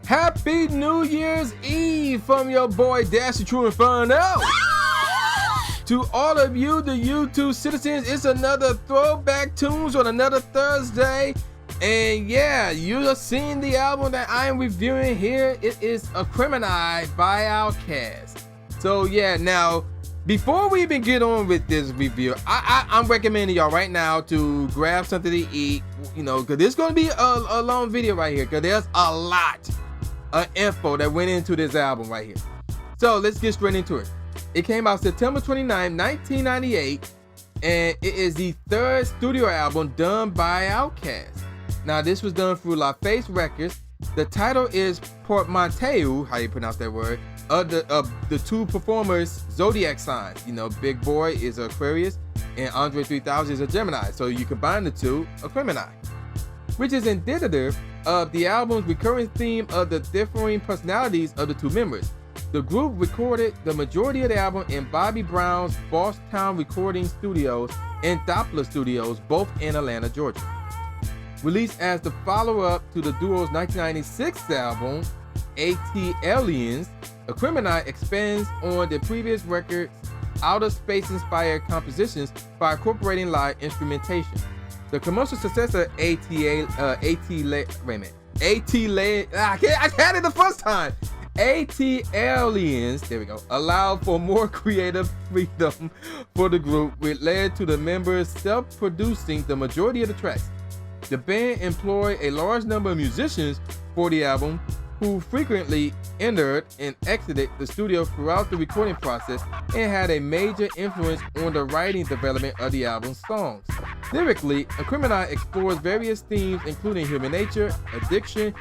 Happy New Year's Eve from your boy Dashy True Inferno. To all of you, the YouTube citizens, it's another Throwback Tunes on another Thursday. And yeah, you have seen the album that I am reviewing here. It is Aquemini by Outkast. So yeah, now, before we even get on with this review, I'm recommending y'all right now to grab something to eat, you know, because this is going to be a long video right here, because there's a lot of info that went into this album right here. So let's get straight into it. It came out September 29, 1998, and it is the third studio album done by Outkast. Now, this was done through La Face Records. The title is Portmanteau, how you pronounce that word, of the two performers' zodiac signs. You know, Big Boy is Aquarius, and Andre 3000 is a Gemini. So you combine the two, Aquemini, which is indicative of the album's recurring theme of the differing personalities of the two members. The group recorded the majority of the album in Bobby Brown's Bosstown Recording Studios and Doppler Studios, both in Atlanta, Georgia. Released as the follow-up to the duo's 1996 album, AT-Aliens, Aquemini expands on the previous record's outer space-inspired compositions by incorporating live instrumentation. The commercial success of I had it the first time. AT-Aliens, there we go, allowed for more creative freedom for the group, which led to the members self-producing the majority of the tracks. The band employed a large number of musicians for the album, who frequently entered and exited the studio throughout the recording process and had a major influence on the writing development of the album's songs. Lyrically, Aquemini explores various themes including human nature, addiction,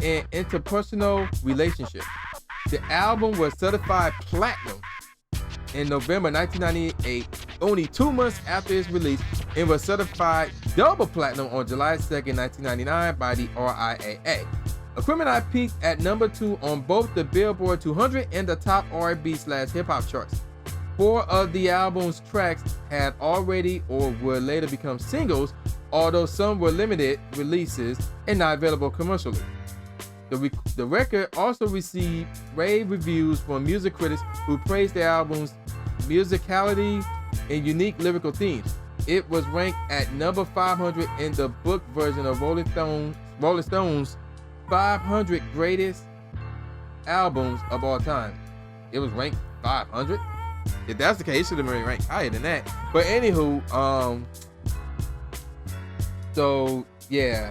and interpersonal relationships. The album was certified platinum in November 1998, only 2 months after its release, and was certified double platinum on July 2nd, 1999 by the RIAA. Aquemini peaked at number 2 on both the Billboard 200 and the top R&B/hip-hop charts. 4 of the album's tracks had already or would later become singles, although some were limited releases and not available commercially. The record also received rave reviews from music critics who praised the album's musicality and unique lyrical themes. It was ranked at number 500 in the book version of Rolling Stone's 500 greatest albums of all time. It was ranked 500. If that's the case, it should have been ranked higher than that. But anywho, so yeah.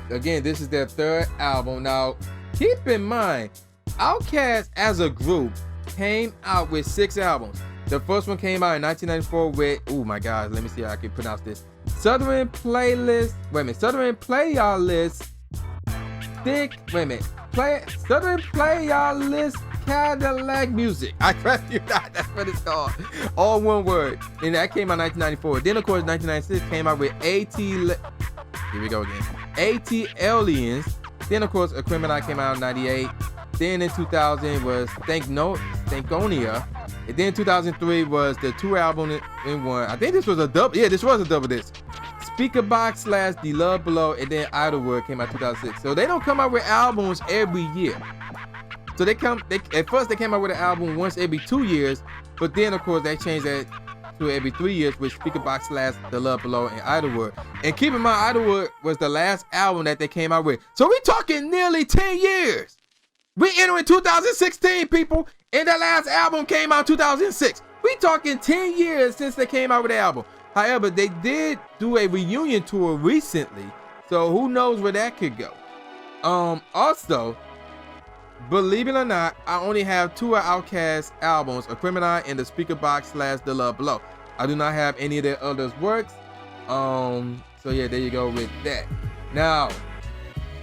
Again, this is their third album. Now, keep in mind, Outkast as a group came out with 6 albums. The first one came out in 1994 with, oh my God, let me see how I can pronounce this. Southern Playlist Cadillac Music. I crap you not, that's what it's called. All one word. And that came out in 1994. Then, of course, 1996 came out with here we go again. AT-Aliens. Then, of course, Aquemini came out in 98. Then in 2000 was Thankonia. And then 2003 was the 2 album in one. I think this was a double. Yeah, this was a double disc. Speaker Box / The Love Below, and then Idlewood came out 2006. So they don't come out with albums every year. So at first they came out with an album once every 2 years, but then of course they changed that to every 3 years with Speaker Box / The Love Below and Idlewood. And keep in mind, Idlewood was the last album that they came out with. So we talking nearly 10 years. We entering 2016, people, and the last album came out 2006. We talking 10 years since they came out with the album. However, they did do a reunion tour recently, so who knows where that could go. Also, believe it or not, I only have 2 of Outkast albums, Aquemini and the Speaker Box / The Love Below. I do not have any of their others works. So yeah, there you go with that. Now,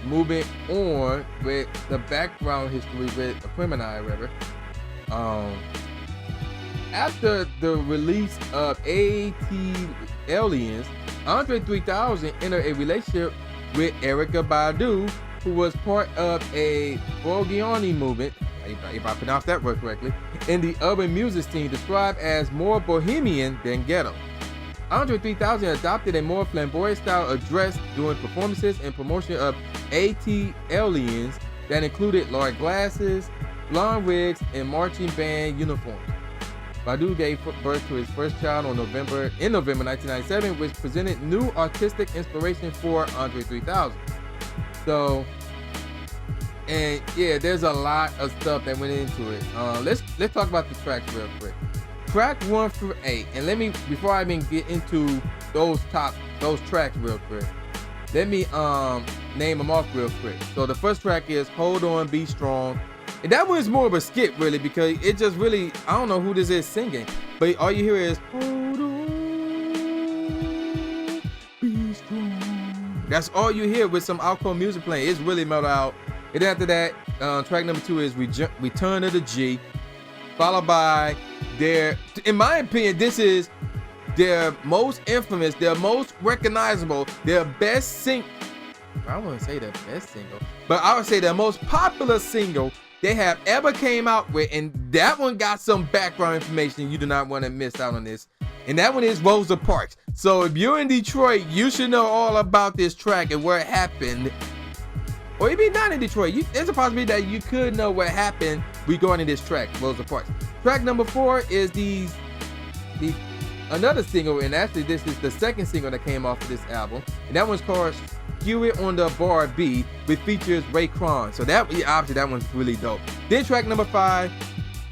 moving on with the background history with Aquemini, rather. After the release of AT-Aliens, Andre 3000 entered a relationship with Erykah Badu, who was part of a Bourgeoisie movement, if I pronounce that word correctly, in the urban music scene described as more bohemian than ghetto. Andre 3000 adopted a more flamboyant style of dress during performances and promotion of AT-Aliens that included large glasses, blonde wigs, and marching band uniforms. Badu gave birth to his first child in November 1997, which presented new artistic inspiration for Andre 3000. So, and yeah, there's a lot of stuff that went into it. Let's talk about the tracks real quick. Track 1 through 8, and before I even get into those tracks real quick, let me name them off real quick. So the first track is Hold On, Be Strong. And that one's more of a skip, really, because it just really, I don't know who this is singing, but all you hear is Hold On, Be Strong. That's all you hear with some outcome music playing. It's really mellow out. And after that, track number 2 is Return of the G, followed by in my opinion, this is their most infamous, their most recognizable, their best I wouldn't say their best single, but I would say their most popular single they have ever came out with, and that one got some background information. You do not want to miss out on this. And that one is Rosa Parks. So if you're in Detroit, you should know all about this track and where it happened. Or if you're not in Detroit, there's a possibility that you could know what happened regarding this track, Rosa Parks. Track number 4 is another single, and actually this is the second single that came off of this album, and that one's called Skew It on the Bar B, which features Raekwon. So obviously that one's really dope. Then track number 5,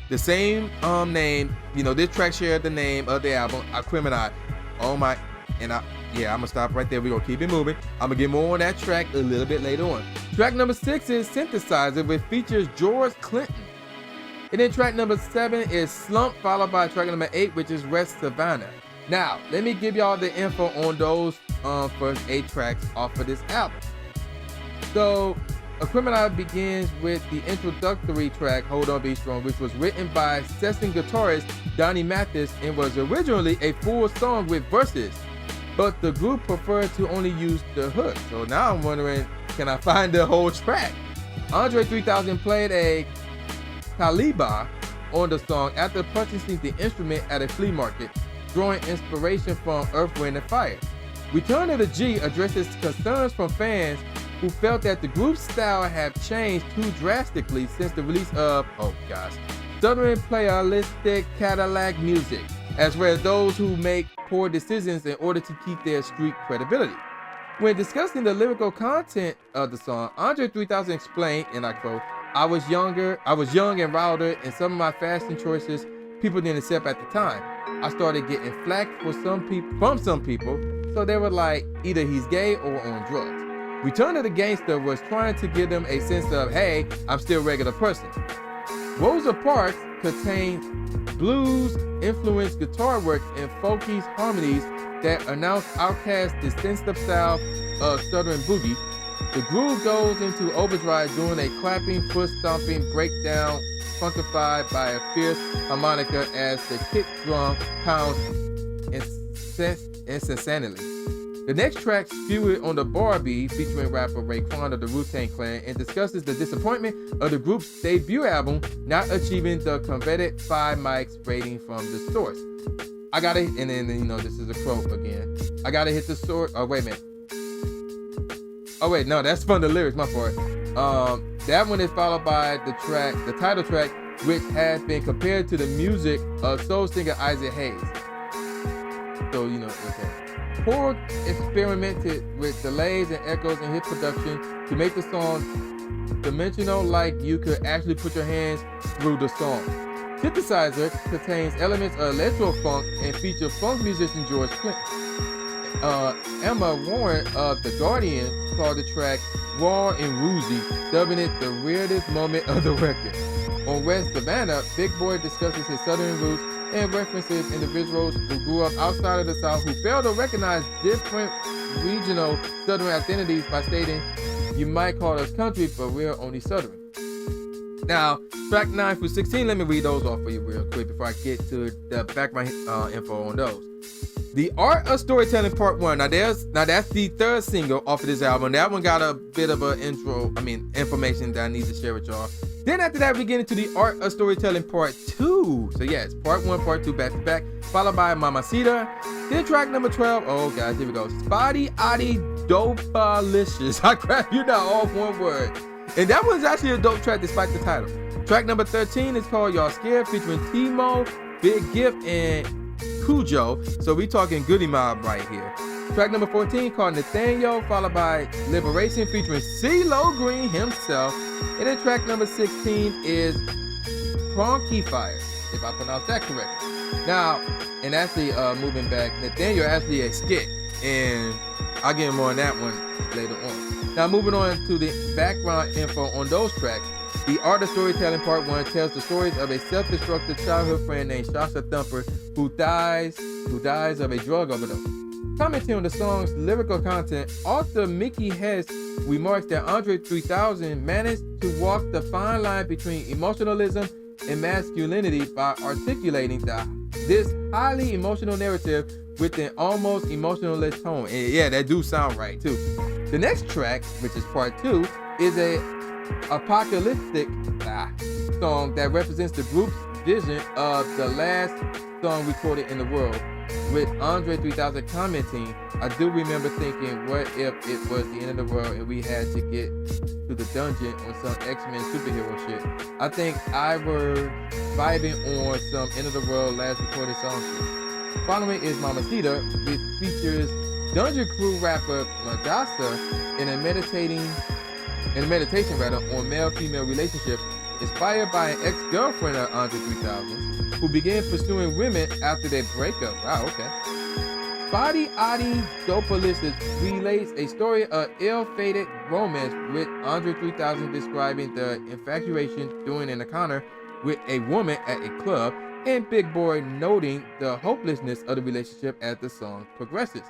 the same name, this track shared the name of the album, Aquemini. Oh my, and I'm gonna stop right there. We're gonna keep it moving. I'm gonna get more on that track a little bit later on. Track number 6 is Synthesizer, which features George Clinton. And then track number 7 is Slump, followed by track number 8, which is West Savannah. Now, let me give y'all the info on those first 8 tracks off of this album. So, Aquemini begins with the introductory track, Hold On, Be Strong, which was written by session guitarist Donnie Mathis and was originally a full song with verses, but the group preferred to only use the hook. So now I'm wondering, can I find the whole track? Andre 3000 played a Kaliba on the song after purchasing the instrument at a flea market, drawing inspiration from Earth, Wind, and Fire. Return of the G addresses concerns from fans who felt that the group's style had changed too drastically since the release of, Southern playalistic Cadillac music, as well as those who make poor decisions in order to keep their street credibility. When discussing the lyrical content of the song, Andre 3000 explained, and I quote, I was young and wilder, and some of my fashion choices people didn't accept at the time. I started getting flack from some people, so they were like, either he's gay or on drugs. Return of the Gangster was trying to give them a sense of, hey, I'm still a regular person. Rosa Parks contained blues-influenced guitar work and folky harmonies that announced Outkast's distinctive style of Southern boogie. The groove goes into overdrive during a clapping, foot-stomping breakdown funkified by a fierce harmonica as the kick drum pounds incessantly. The next track, Skew It on the Bar B, featuring rapper Raekwon of the Wu-Tang Clan, and discusses the disappointment of the group's debut album not achieving the coveted 5 mics rating from the source. This is a quote again. I gotta hit the source. Oh, wait a minute. Oh, wait, no, that's from the lyrics, my fault. That one is followed by the title track, which has been compared to the music of soul singer Isaac Hayes. So, okay. Korg experimented with delays and echoes in his production to make the song dimensional, like you could actually put your hands through the song. Synthesizer contains elements of electro funk and features funk musician George Clinton. Emma Warren of The Guardian called the track raw and woozy, dubbing it the weirdest moment of the record. On West Savannah, Big Boy discusses his southern roots and references individuals who grew up outside of the South who fail to recognize different regional Southern identities by stating, you might call us country, but we're only Southern. Now, track 9 through 16, let me read those off for you real quick before I get to the background info on those. The Art of Storytelling Part 1. Now that's the 3rd single off of this album. That one got a bit of an information that I need to share with y'all. Then after that, we get into the Art of Storytelling Part 2. So yes, Part 1, Part 2, back to back, followed by Mamacita. Then track number 12. Oh guys, here we go. Spotty Oddie Dopalicious. I crap you now, all one word. And that one's actually a dope track despite the title. Track number 13 is called Y'all Scared featuring Timo, Big Gift, and Cujo. So we talking Goody Mob right here. Track number 14 called Nathaniel, followed by Liberation featuring CeeLo Green himself. And then track number 16 is Cronky Fire, if I pronounce that correctly. Now, and actually moving back, Nathaniel actually a skit, and I'll get more on that one later on. Now moving on to the background info on those tracks. The Art of Storytelling Part 1 tells the stories of a self-destructive childhood friend named Shasha Thumper who dies of a drug overdose. Commenting on the song's lyrical content, author Mickey Hess remarks that Andre 3000 managed to walk the fine line between emotionalism and masculinity by articulating this highly emotional narrative with an almost emotionless tone. And yeah, that do sound right too. The next track, which is part 2, is a apocalyptic song that represents the group's vision of the last song recorded in the world. With Andre 3000 commenting, I do remember thinking, what if it was the end of the world and we had to get to the dungeon on some X-Men superhero shit. I think I were vibing on some end of the world last recorded song shit. Following is Mamacita, which features Dungeon Crew rapper Madasta in a meditation on male-female relationships, inspired by an ex-girlfriend of Andre 3000 who began pursuing women after their breakup. Wow, okay. Spotty Oddie Dopalicus relates a story of ill-fated romance with Andre 3000 describing the infatuation during an encounter with a woman at a club, and Big Boy noting the hopelessness of the relationship as the song progresses.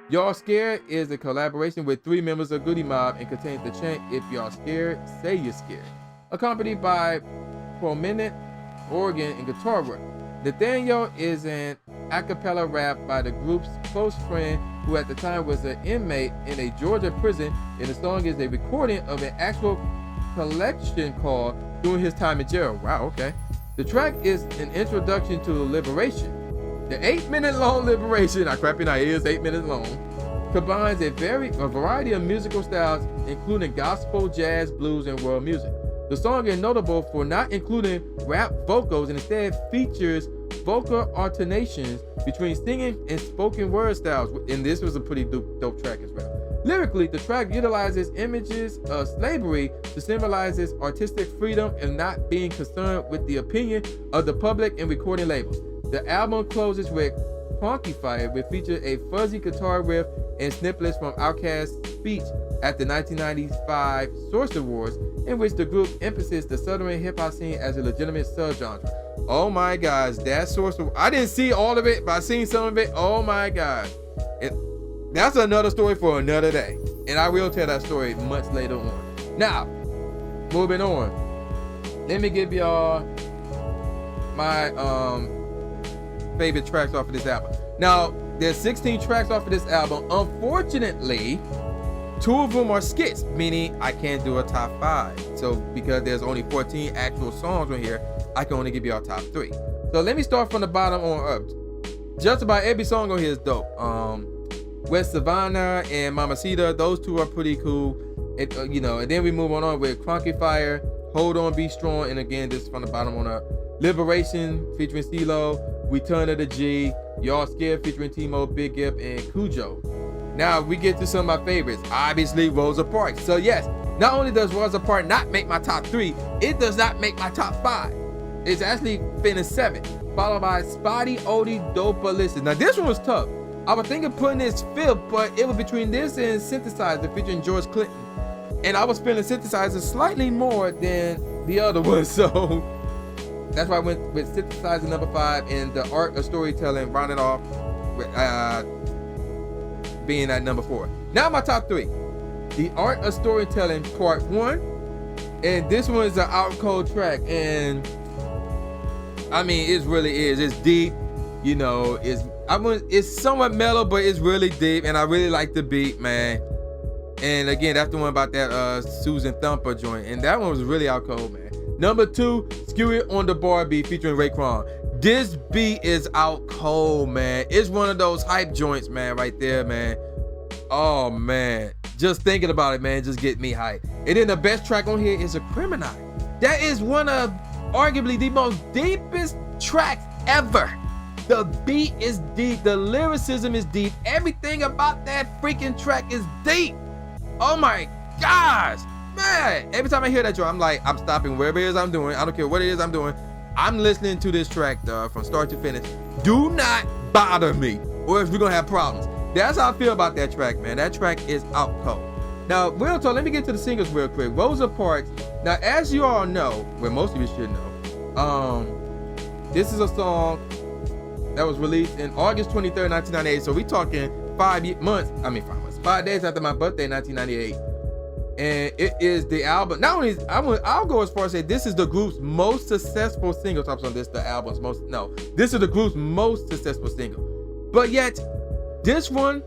Y'all Scared is a collaboration with 3 members of Goody Mob and contains the chant, "If y'all scared, say you're scared," accompanied by prominent organ and guitar work. Nathaniel is an a cappella rap by the group's close friend who at the time was an inmate in a Georgia prison, and the song is a recording of an actual collection call during his time in jail. Wow, okay. The track is an introduction to Liberation. The 8-minute long Liberation, it is 8 minutes long, combines a variety of musical styles, including gospel, jazz, blues, and world music. The song is notable for not including rap vocals and instead features vocal alternations between singing and spoken word styles, and this was a pretty dope track as well. Lyrically, the track utilizes images of slavery to symbolize its artistic freedom and not being concerned with the opinion of the public and recording labels. The album closes with Cronky Fire, which features a fuzzy guitar riff and snippets from Outkast's speech at the 1995 Source Awards, in which the group emphasized the Southern hip-hop scene as a legitimate subgenre. Oh my gosh, that Source Awards, I didn't see all of it, but I seen some of it. Oh my god. That's another story for another day, and I will tell that story much later on. Now, moving on, let me give y'all my favorite tracks off of this album. Now, there's 16 tracks off of this album. Unfortunately, 2 of them are skits, meaning I can't do a top 5. So because there's only 14 actual songs on here, I can only give you our top 3. So let me start from the bottom on up. Just about every song on here is dope. West Savannah and Mamacita, those 2 are pretty cool. And then we move on with Cronky Fire, Hold On, Be Strong, and again, this is from the bottom on up. Liberation featuring CeeLo, Return of the G, Y'all Scared featuring Timo, Big Gift, and Cujo. Now we get to some of my favorites. Obviously, Rosa Parks. So yes, not only does Rosa Parks not make my top 3, it does not make my top 5. It's actually finished 7th, followed by Spotty Oddie Dopalicus. Now this one was tough. I was thinking putting this 5th, but it was between this and Synthesizer featuring George Clinton. And I was feeling Synthesizer slightly more than the other one, so that's why I went with Synthesizer number 5 and The Art of Storytelling rounded off with, being at number 4. Now my top 3. The Art of Storytelling Part 1. And this one is an out cold track. And I mean, it really is. It's deep. It's somewhat mellow, but it's really deep. And I really like the beat, man. And again, that's the one about that Susan Thumper joint. And that one was really out cold, man. Number 2, Skew It on the Bar beat featuring Raekwon. This beat is out cold, man. It's one of those hype joints, man, right there, man. Oh, man. Just thinking about it, man, just get me hyped. And then the best track on here is Aquemini. That is one of arguably the most deepest tracks ever. The beat is deep, the lyricism is deep, everything about that freaking track is deep. Oh my gosh, man. Every time I hear that joint, I'm like, I'm stopping wherever it is I'm doing. I don't care what it is I'm doing. I'm listening to this track, dog, from start to finish. Do not bother me, or else we're gonna have problems. That's how I feel about that track, man. That track is out cold. Now, real talk, let me get to the singles real quick. Rosa Parks. Now, as you all know, well, most of you should know, this is a song that was released in August 23rd, 1998. So we talking 5 days after my birthday, 1998. And it is the album. Not only, I'll go as far as say this is the group's most successful single. Tops on this, the album's most, no. This is the group's most successful single. But yet, this one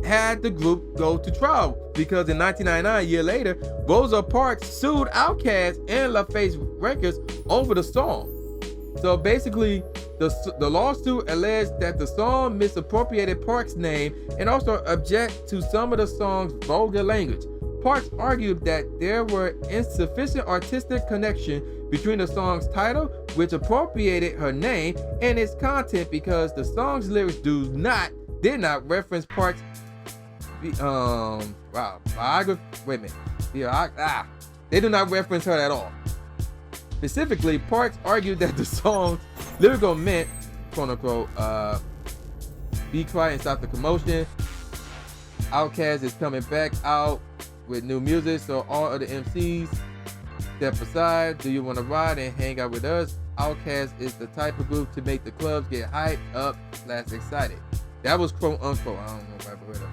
had the group go to trial because in 1999, a year later, Rosa Parks sued Outkast and LaFace Records over the song. So basically, the lawsuit alleged that the song misappropriated Parks' name and also object to some of the song's vulgar language. Parks argued that there were insufficient artistic connection between the song's title, which appropriated her name, and its content because the song's lyrics did not reference Parks' biography. Wait a minute. They do not reference her at all. Specifically, Parks argued that the song's lyrical meant, quote unquote, be quiet and stop the commotion. Outkast is coming back out with new music, so all other MCs step aside. Do you want to ride and hang out with us? Outkast is the type of group to make the clubs get hyped up / excited. That was quote unquote. I don't know if I ever heard of it.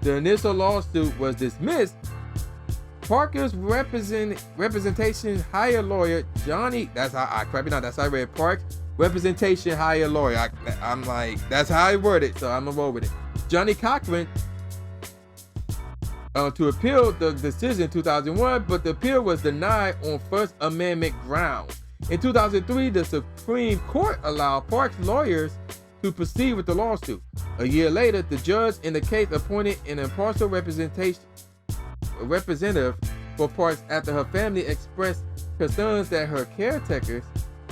The initial lawsuit was dismissed. Parker's representation hire lawyer Johnny. That's how I read Parks representation hire lawyer. I'm like, that's how I worded it, so I'm gonna roll with it. Johnny Cochran to appeal the decision in 2001, but the appeal was denied on First Amendment grounds. In 2003, the Supreme Court allowed Parks' lawyers to proceed with the lawsuit. A year later, the judge in the case appointed an impartial representative for Parks after her family expressed concerns that her caretakers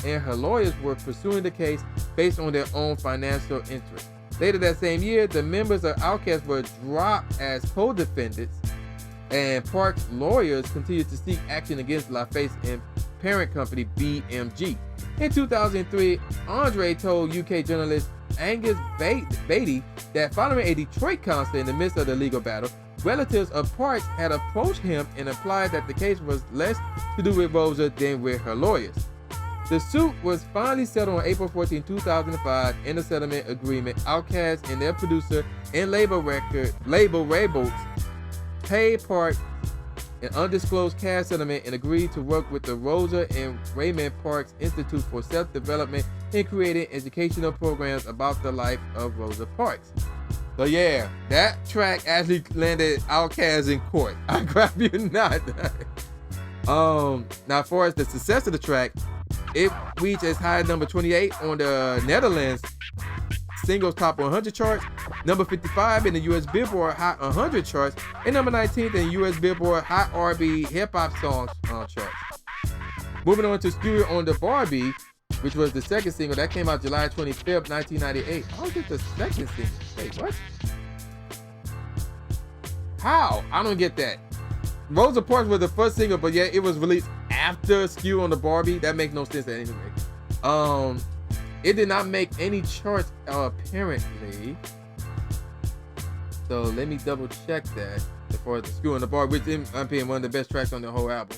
and her lawyers were pursuing the case based on their own financial interests. Later that same year, the members of Outkast were dropped as co-defendants, and Parks' lawyers continued to seek action against LaFace and parent company BMG. In 2003, Andre told UK journalist Angus Beatty that following a Detroit concert in the midst of the legal battle, relatives of Parks had approached him and implied that the case was less to do with Rosa than with her lawyers. The suit was finally settled on April 14, 2005. In the settlement agreement, Outkast and their producer and label Rebels paid Parks an undisclosed cash settlement and agreed to work with the Rosa and Raymond Parks Institute for Self-Development in creating educational programs about the life of Rosa Parks. So yeah, that track actually landed Outkast in court. I grab you not. Now, as far as the success of the track, it reached as high as number 28 on the Netherlands Singles Top 100 charts, number 55 in the US Billboard Hot 100 charts, and number 19th in the US Billboard Hot R&B Hip Hop Songs charts. Moving on to Skewer on the Barbie, which was the second single that came out July 25th, 1998. How is it the second single? Wait, what? How? I don't get that. Rosa Parks was the first single, but yet it was released after Skewer on the Barbie. That makes no sense anyway. It did not make any charts apparently. So let me double check that as far as the Skewer on the Barbie, which I'm being one of the best tracks on the whole album.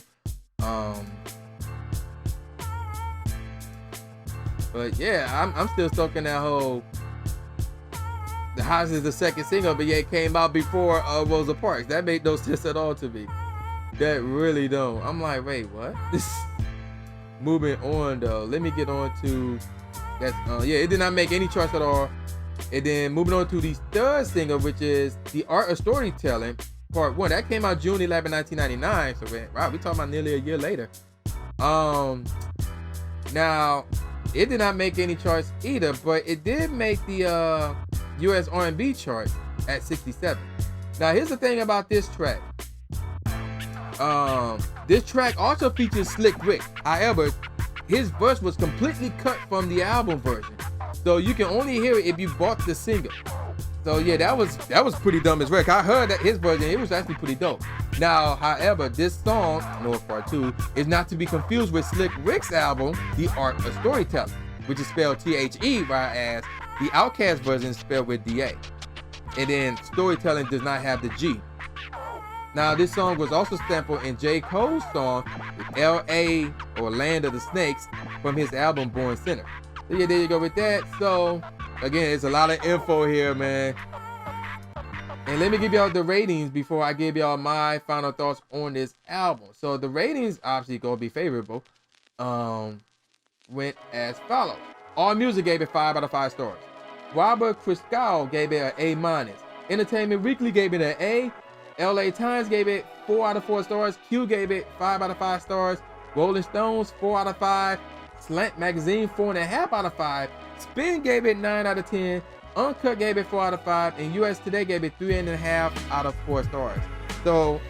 But yeah, I'm still stuck in that whole. The House is the second single, but yet it came out before Rosa Parks. That made no sense at all to me. That really don't. I'm like, wait, what? Moving on though. Let me get on to that. Yeah, it did not make any charts at all. And then moving on to the third single, which is The Art of Storytelling, Part 1. That came out June 11, 1999. So wow, we talking about nearly a year later. Now, it did not make any charts either, but it did make the US R&B chart at 67. Now, here's the thing about this track. This track also features Slick Rick. However, his verse was completely cut from the album version, so you can only hear it if you bought the single. So yeah, that was pretty dumb as well. I heard that his version, it was actually pretty dope. Now, however, this song, North Part 2, is not to be confused with Slick Rick's album, The Art of Storytelling, which is spelled T-H-E, whereas the Outkast version is spelled with D-A. And then Storytelling does not have the G. Now, this song was also sampled in J. Cole's song, L.A. or Land of the Snakes, from his album Born Sinner. So yeah, there you go with that. So, again, it's a lot of info here, man. And let me give y'all the ratings before I give y'all my final thoughts on this album. So the ratings obviously gonna be favorable. Went as follows. All Music gave it 5 out of 5 stars. Robert Christgau gave it an A-. Entertainment Weekly gave it an A. LA Times gave it 4 out of 4 stars. Q gave it 5 out of 5 stars. Rolling Stones 4 out of 5. Slant Magazine 4.5 out of 5. Spin gave it 9 out of 10. Uncut gave it 4 out of 5, and US Today gave it 3.5 out of 4 stars. So,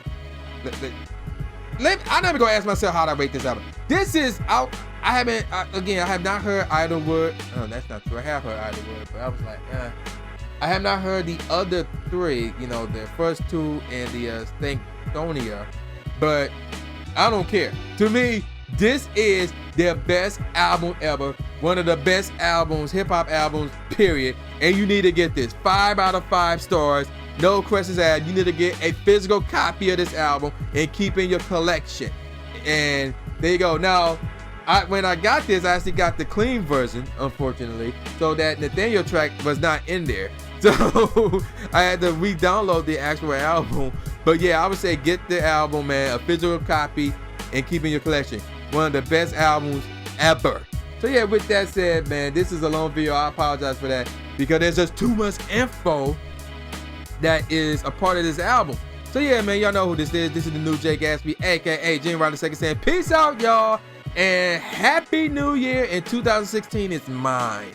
I'm never gonna ask myself how to rate this album. This is out. I have not heard Idlewood. Oh, that's not true. I have heard Idlewood, but I was like, I have not heard the other 3. You know, the first 2 and the Stankonia, but I don't care. To me, this is their best album ever. One of the best albums, hip-hop albums, period. And you need to get this. 5 out of 5 stars. No questions asked. You need to get a physical copy of this album and keep in your collection. And there you go. Now, when I got this, I actually got the clean version, unfortunately. So that Nathaniel track was not in there. So I had to re-download the actual album. But yeah, I would say get the album, man. A physical copy and keep in your collection. One of the best albums ever. So yeah, with that said, man, this is a long video. I apologize for that because there's just too much info that is a part of this album. So yeah, man, y'all know who this is. This is the new Jay Gatsby, aka Jimmy Ryder II, saying peace out, y'all, and Happy New Year in 2016 is mine.